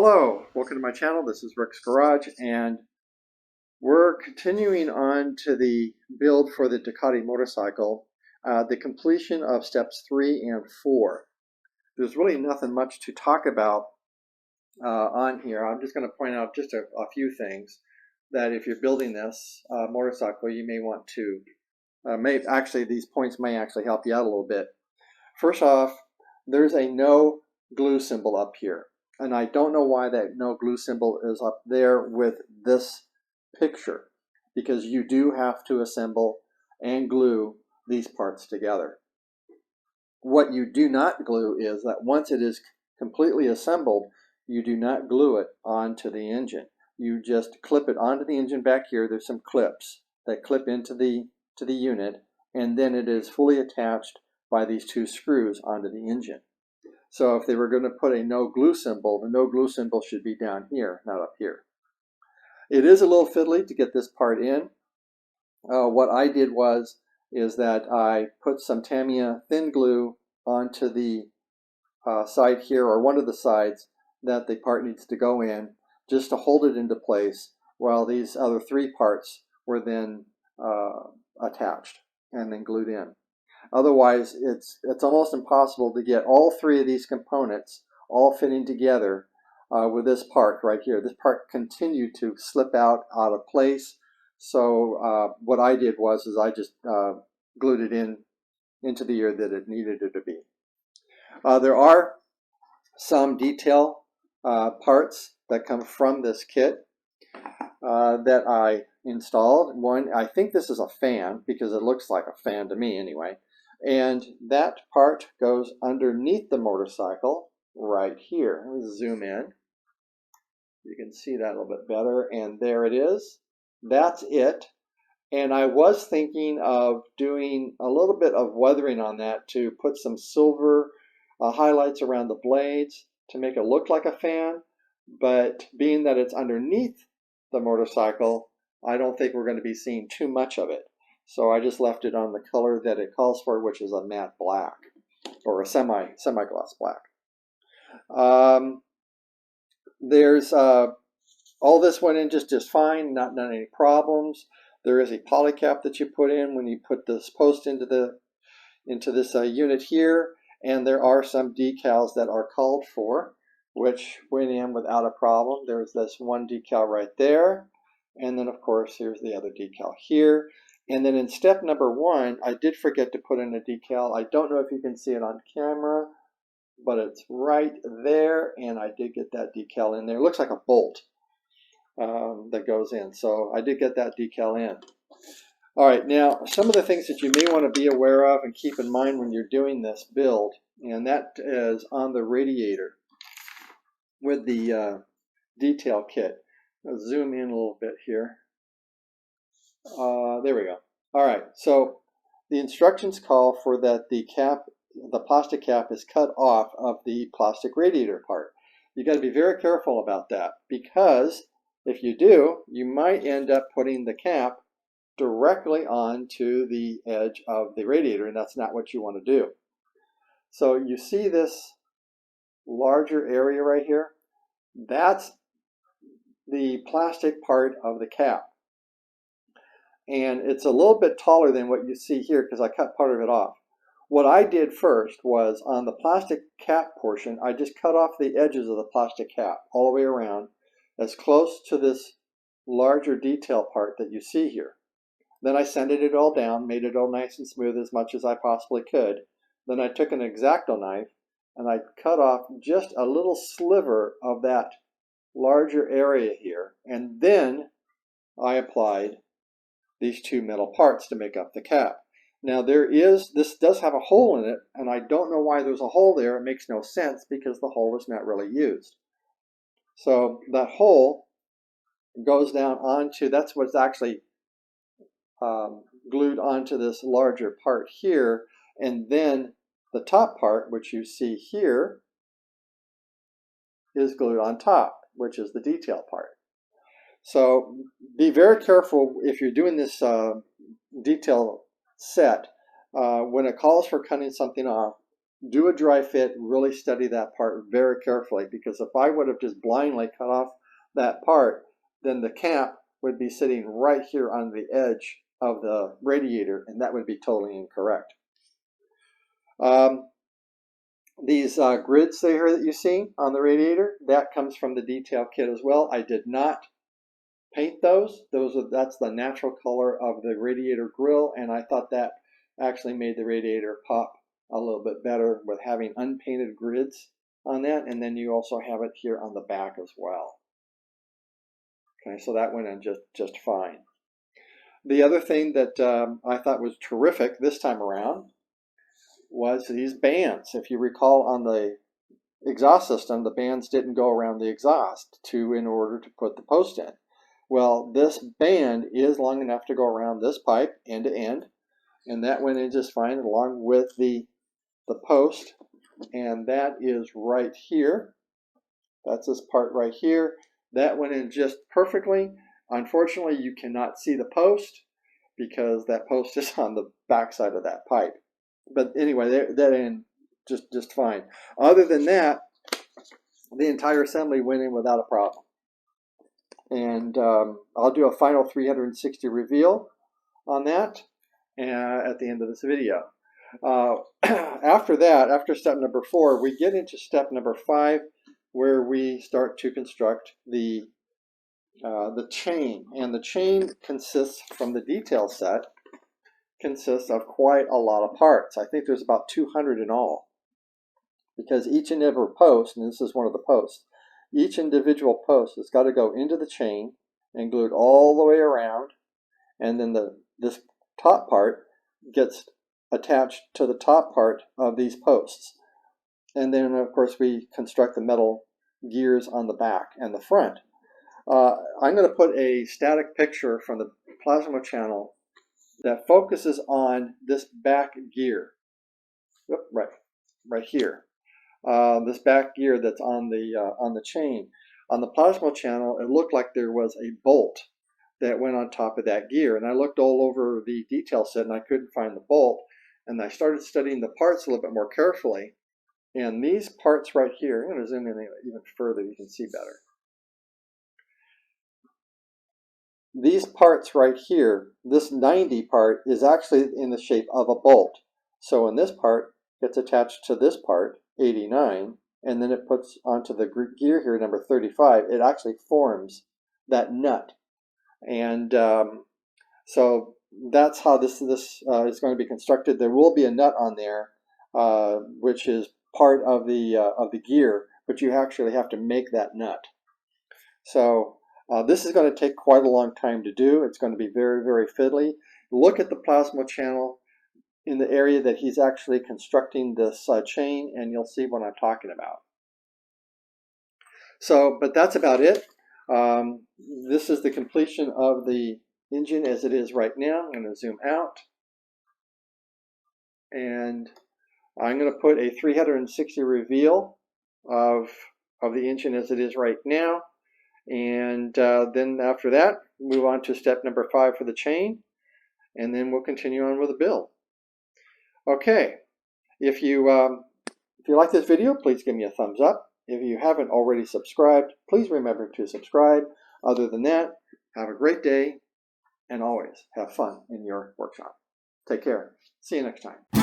Hello, welcome to my channel. This is Rick's Garage, and we're continuing on to the build for the Ducati motorcycle, the completion of steps 3 and 4. There's really nothing much to talk about on here. I'm just going to point out just a few things that if you're building this motorcycle, you may want to, these points may actually help you out a little bit. First off, there's a no glue symbol up here. And I don't know why that no glue symbol is up there with this picture, because you do have to assemble and glue these parts together. What you do not glue is that once it is completely assembled, you do not glue it onto the engine. You just clip it onto the engine back here. There's some clips that clip into the unit, and then it is fully attached by these two screws onto the engine. So if they were going to put a no glue symbol, the no glue symbol should be down here, not up here. It is a little fiddly to get this part in. What I did is that I put some Tamiya thin glue onto the side here, or one of the sides that the part needs to go in, just to hold it into place, while these other three parts were then attached and then glued in. Otherwise, it's almost impossible to get all three of these components all fitting together with this part right here. This part continued to slip out of place. So what I did was I just glued it into the ear that it needed it to be. There are some detail parts that come from this kit that I installed. One, I think this is a fan, because it looks like a fan to me anyway. And that part goes underneath the motorcycle right here. Let me zoom in. You can see that a little bit better. And there it is. That's it. And I was thinking of doing a little bit of weathering on that to put some silver highlights around the blades to make it look like a fan. But being that it's underneath the motorcycle, I don't think we're going to be seeing too much of it. So I just left it on the color that it calls for, which is a matte black, or a semi-gloss black. All this went in just fine, not any problems. There is a poly cap that you put in when you put this post into this unit here, and there are some decals that are called for, which went in without a problem. There's this one decal right there, and then of course here's the other decal here. And then in step number 1, I did forget to put in a decal. I don't know if you can see it on camera, but it's right there, and I did get that decal in there. It looks like a bolt that goes in, so I did get that decal in. All right, now some of the things that you may want to be aware of and keep in mind when you're doing this build, and that is on the radiator with the detail kit. I'll zoom in a little bit here. There we go. All right, so the instructions call for that the plastic cap is cut off of the plastic radiator part. You got to be very careful about that, because if you do, you might end up putting the cap directly onto the edge of the radiator, and that's not what you want to do. So you see this larger area right here? That's the plastic part of the cap. And it's a little bit taller than what you see here because I cut part of it off. What I did first was on the plastic cap portion, I just cut off the edges of the plastic cap all the way around, as close to this larger detail part that you see here. Then I sanded it all down, made it all nice and smooth as much as I possibly could. Then I took an X-Acto knife and I cut off just a little sliver of that larger area here, and then I applied these two metal parts to make up the cap. Now this does have a hole in it, and I don't know why there's a hole there. It makes no sense because the hole is not really used. So that hole goes down onto, that's what's actually glued onto this larger part here, and then the top part, which you see here, is glued on top, which is the detail part. So be very careful if you're doing this detail set. When it calls for cutting something off, do a dry fit, really study that part very carefully, because if I would have just blindly cut off that part, then the cap would be sitting right here on the edge of the radiator, and that would be totally incorrect. These grids here that you see on the radiator, that comes from the detail kit as well. I did not paint those. That's the natural color of the radiator grill, and I thought that actually made the radiator pop a little bit better with having unpainted grids on that, and then you also have it here on the back as well. Okay, so that went in just fine. The other thing that I thought was terrific this time around was these bands. If you recall, on the exhaust system, the bands didn't go around the exhaust in order to put the post in. Well, this band is long enough to go around this pipe end to end, and that went in just fine along with the post, and that is right here. That's this part right here. That went in just perfectly. Unfortunately, you cannot see the post because that post is on the back side of that pipe. But anyway, that in just fine. Other than that, the entire assembly went in without a problem. And I'll do a final 360 reveal on that at the end of this video. After that, after step number 4, we get into step number 5, where we start to construct the chain. And the chain consists, from the detail set, consists of quite a lot of parts. I think there's about 200 in all, because each and every post, and this is one of the posts, each individual post has got to go into the chain and glued all the way around, and then this top part gets attached to the top part of these posts. And then, of course, we construct the metal gears on the back and the front. I'm going to put a static picture from the plasma channel that focuses on this back gear. Right here. This back gear that's on the chain. On the plasma channel, it looked like there was a bolt that went on top of that gear, and I looked all over the detail set and I couldn't find the bolt, and I started studying the parts a little bit more carefully, and these parts right here, I'm going to zoom in even further, you can see better. These parts right here, this 90 part is actually in the shape of a bolt. So when this part gets attached to this part, 89, and then it puts onto the gear here, number 35, it actually forms that nut. And so that's how this is going to be constructed. There will be a nut on there, which is part of the gear, but you actually have to make that nut. So this is going to take quite a long time to do. It's going to be very, very fiddly. Look at the plasma channel in the area that he's actually constructing this chain, and you'll see what I'm talking about. So, but that's about it. This is the completion of the engine as it is right now. I'm going to zoom out, and I'm going to put a 360 reveal of the engine as it is right now, and then after that, move on to step number 5 for the chain, and then we'll continue on with the build. Okay, if you like this video, please give me a thumbs up. If you haven't already subscribed, please remember to subscribe. Other than that, have a great day, and always have fun in your workshop. Take care. See you next time.